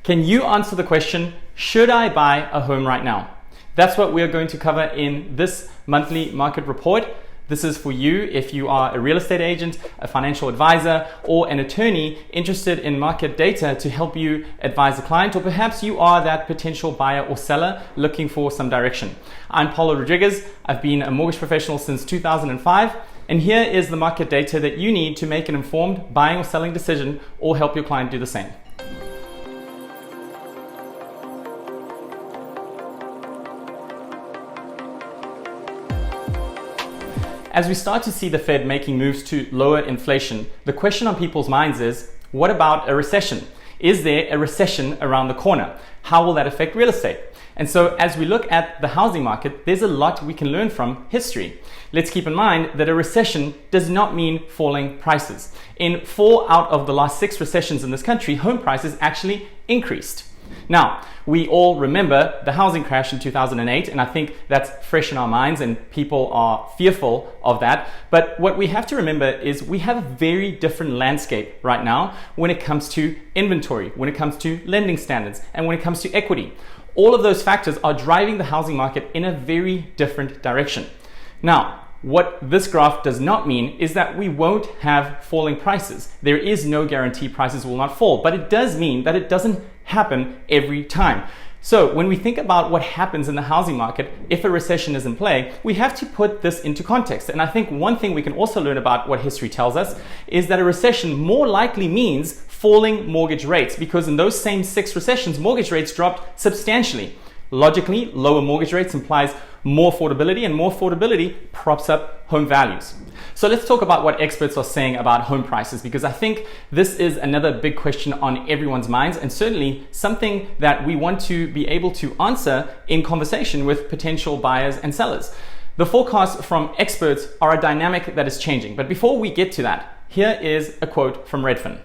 Can you answer the question, should I buy a home right now? That's what we're going to cover in this monthly market report. This is for you if you are a real estate agent, a financial advisor, or an attorney interested in market data to help you advise a client, or perhaps you are that potential buyer or seller looking for some direction. I'm Paulo Rodriguez. I've been a mortgage professional since 2005, and here is the market data that you need to make an informed buying or selling decision or help your client do the same. As we start to see the Fed making moves to lower inflation, the question on people's minds is, what about a recession? Is there a recession around the corner? How will that affect real estate? And so as we look at the housing market, there's a lot we can learn from history. Let's keep in mind that a recession does not mean falling prices. In 4 out of the last 6 recessions in this country, home prices actually increased. Now, we all remember the housing crash in 2008, and I think that's fresh in our minds and people are fearful of that. But what we have to remember is we have a very different landscape right now when it comes to inventory, when it comes to lending standards, and when it comes to equity. All of those factors are driving the housing market in a very different direction. Now, what this graph does not mean is that we won't have falling prices. There is no guarantee prices will not fall, but it does mean that it doesn't happen every time. So when we think about what happens in the housing market, if a recession is in play, we have to put this into context. And I think one thing we can also learn about what history tells us is that a recession more likely means falling mortgage rates, because in those same 6 recessions, mortgage rates dropped substantially. Logically, lower mortgage rates implies more affordability, and more affordability props up home values. So let's talk about what experts are saying about home prices, because I think this is another big question on everyone's minds, and certainly something that we want to be able to answer in conversation with potential buyers and sellers. The forecasts from experts are a dynamic that is changing. But before we get to that, here is a quote from Redfin.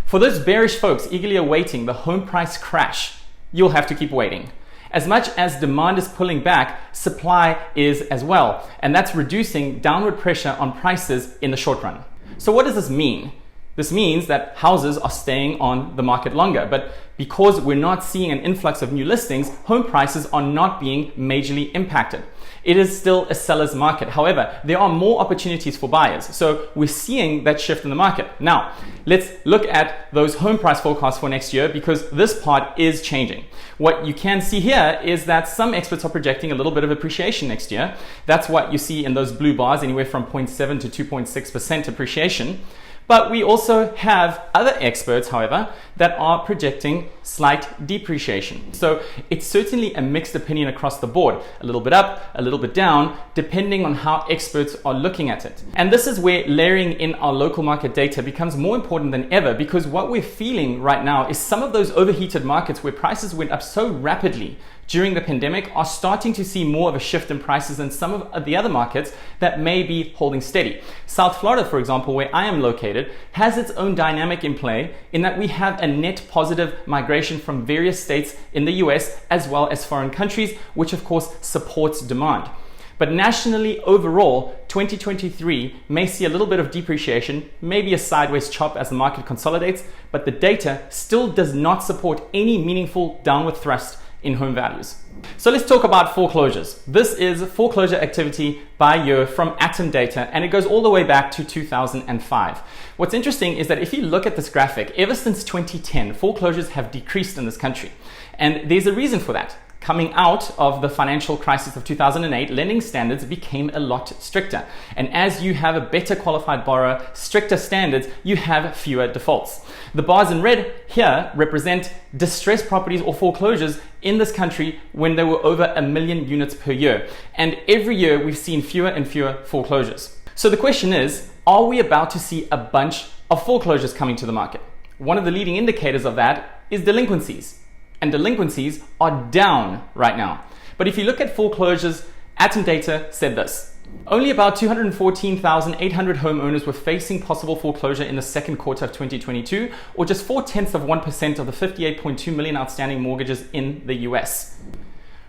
For those bearish folks eagerly awaiting the home price crash, you'll have to keep waiting. As much as demand is pulling back, supply is as well, and that's reducing downward pressure on prices in the short run. So what does this mean? This means that houses are staying on the market longer, but because we're not seeing an influx of new listings, home prices are not being majorly impacted. It is still a seller's market. However, there are more opportunities for buyers. So we're seeing that shift in the market. Now, let's look at those home price forecasts for next year, because this part is changing. What you can see here is that some experts are projecting a little bit of appreciation next year. That's what you see in those blue bars, anywhere from 0.7 to 2.6% appreciation. But we also have other experts, however, that are projecting slight depreciation. So it's certainly a mixed opinion across the board, a little bit up, a little bit down, depending on how experts are looking at it. And this is where layering in our local market data becomes more important than ever, because what we're feeling right now is some of those overheated markets where prices went up so rapidly during the pandemic are starting to see more of a shift in prices than some of the other markets that may be holding steady. South Florida, for example, where I am located, has its own dynamic in play in that we have a net positive migration from various states in the US as well as foreign countries, which of course supports demand. But nationally, overall, 2023 may see a little bit of depreciation, maybe a sideways chop as the market consolidates, but the data still does not support any meaningful downward thrust in home values. So let's talk about foreclosures. This is foreclosure activity by year from Atom data, and it goes all the way back to 2005. What's interesting is that if you look at this graphic, ever since 2010, foreclosures have decreased in this country. And there's a reason for that. Coming out of the financial crisis of 2008, lending standards became a lot stricter. And as you have a better qualified borrower, stricter standards, you have fewer defaults. The bars in red here represent distressed properties or foreclosures in this country when there were over 1 million units per year. And every year we've seen fewer and fewer foreclosures. So the question is, are we about to see a bunch of foreclosures coming to the market? One of the leading indicators of that is delinquencies. And delinquencies are down right now. But if you look at foreclosures, Atom data said this. Only about 214,800 homeowners were facing possible foreclosure in the second quarter of 2022, or just 0.4% of the 58.2 million outstanding mortgages in the US.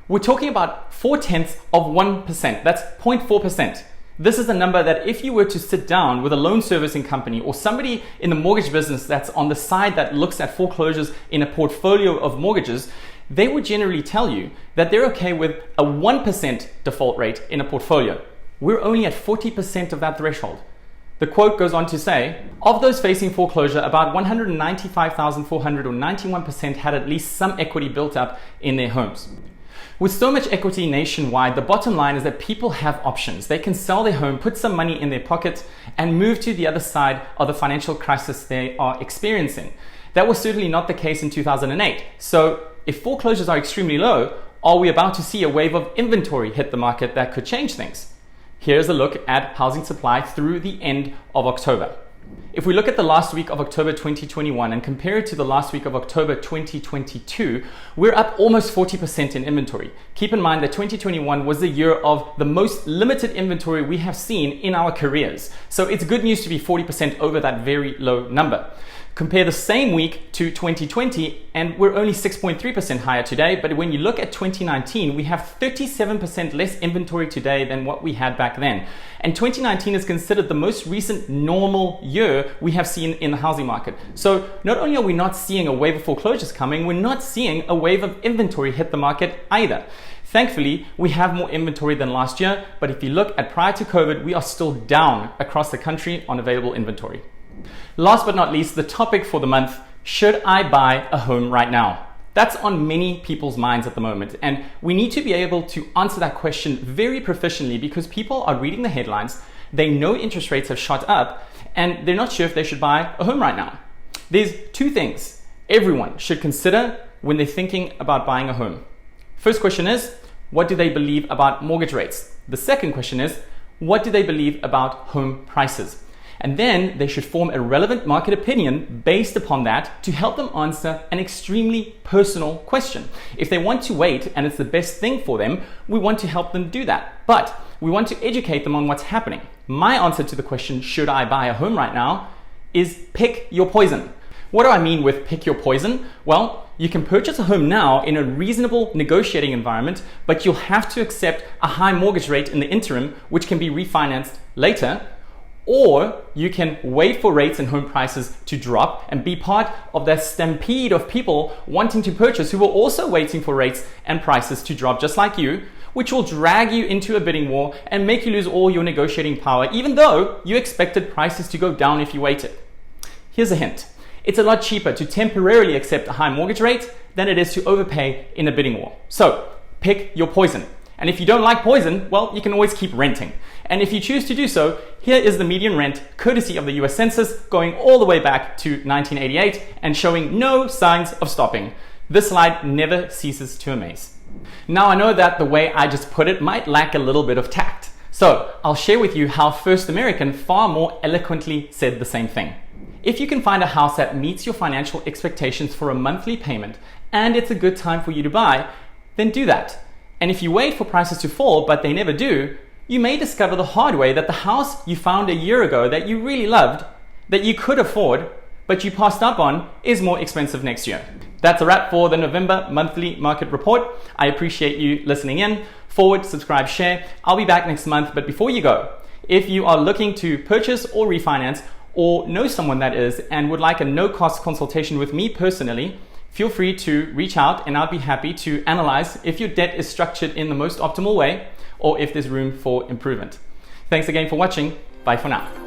We're talking about 0.4%. That's 0.4%. This is a number that if you were to sit down with a loan servicing company or somebody in the mortgage business that's on the side that looks at foreclosures in a portfolio of mortgages, they would generally tell you that they're okay with a 1% default rate in a portfolio. We're only at 40% of that threshold. The quote goes on to say, of those facing foreclosure, about 195,400 or 91% had at least some equity built up in their homes. With so much equity nationwide, the bottom line is that people have options. They can sell their home, put some money in their pocket, and move to the other side of the financial crisis they are experiencing. That was certainly not the case in 2008. So if foreclosures are extremely low, are we about to see a wave of inventory hit the market that could change things? Here's a look at housing supply through the end of October. If we look at the last week of October 2021 and compare it to the last week of October 2022, we're up almost 40% in inventory. Keep in mind that 2021 was the year of the most limited inventory we have seen in our careers. So it's good news to be 40% over that very low number. Compare the same week to 2020 and we're only 6.3% higher today. But when you look at 2019, we have 37% less inventory today than what we had back then. And 2019 is considered the most recent normal year we have seen in the housing market. So not only are we not seeing a wave of foreclosures coming, we're not seeing a wave of inventory hit the market either. Thankfully, we have more inventory than last year, but if you look at prior to COVID, we are still down across the country on available inventory. Last but not least, the topic for the month, should I buy a home right now? That's on many people's minds at the moment, and we need to be able to answer that question very proficiently because people are reading the headlines, they know interest rates have shot up, and they're not sure if they should buy a home right now. There's two things everyone should consider when they're thinking about buying a home. First question is, what do they believe about mortgage rates? The second question is, what do they believe about home prices? And then they should form a relevant market opinion based upon that to help them answer an extremely personal question. If they want to wait and it's the best thing for them, we want to help them do that. But we want to educate them on what's happening. My answer to the question, should I buy a home right now, is pick your poison. What do I mean with pick your poison? Well, you can purchase a home now in a reasonable negotiating environment, but you'll have to accept a high mortgage rate in the interim, which can be refinanced later. Or you can wait for rates and home prices to drop and be part of that stampede of people wanting to purchase who are also waiting for rates and prices to drop just like you, which will drag you into a bidding war and make you lose all your negotiating power, even though you expected prices to go down if you waited. Here's a hint. It's a lot cheaper to temporarily accept a high mortgage rate than it is to overpay in a bidding war. So pick your poison. And if you don't like poison, well, you can always keep renting. And if you choose to do so, here is the median rent, courtesy of the US Census, going all the way back to 1988 and showing no signs of stopping. This slide never ceases to amaze. Now I know that the way I just put it might lack a little bit of tact. So I'll share with you how First American far more eloquently said the same thing. If you can find a house that meets your financial expectations for a monthly payment and it's a good time for you to buy, then do that. And if you wait for prices to fall, but they never do, you may discover the hard way that the house you found a year ago that you really loved, that you could afford, but you passed up on, is more expensive next year. That's a wrap for the November monthly market report. I appreciate you listening in. Forward, subscribe, share. I'll be back next month, but before you go, if you are looking to purchase or refinance or know someone that is and would like a no-cost consultation with me personally, feel free to reach out and I'll be happy to analyze if your debt is structured in the most optimal way or if there's room for improvement. Thanks again for watching. Bye for now.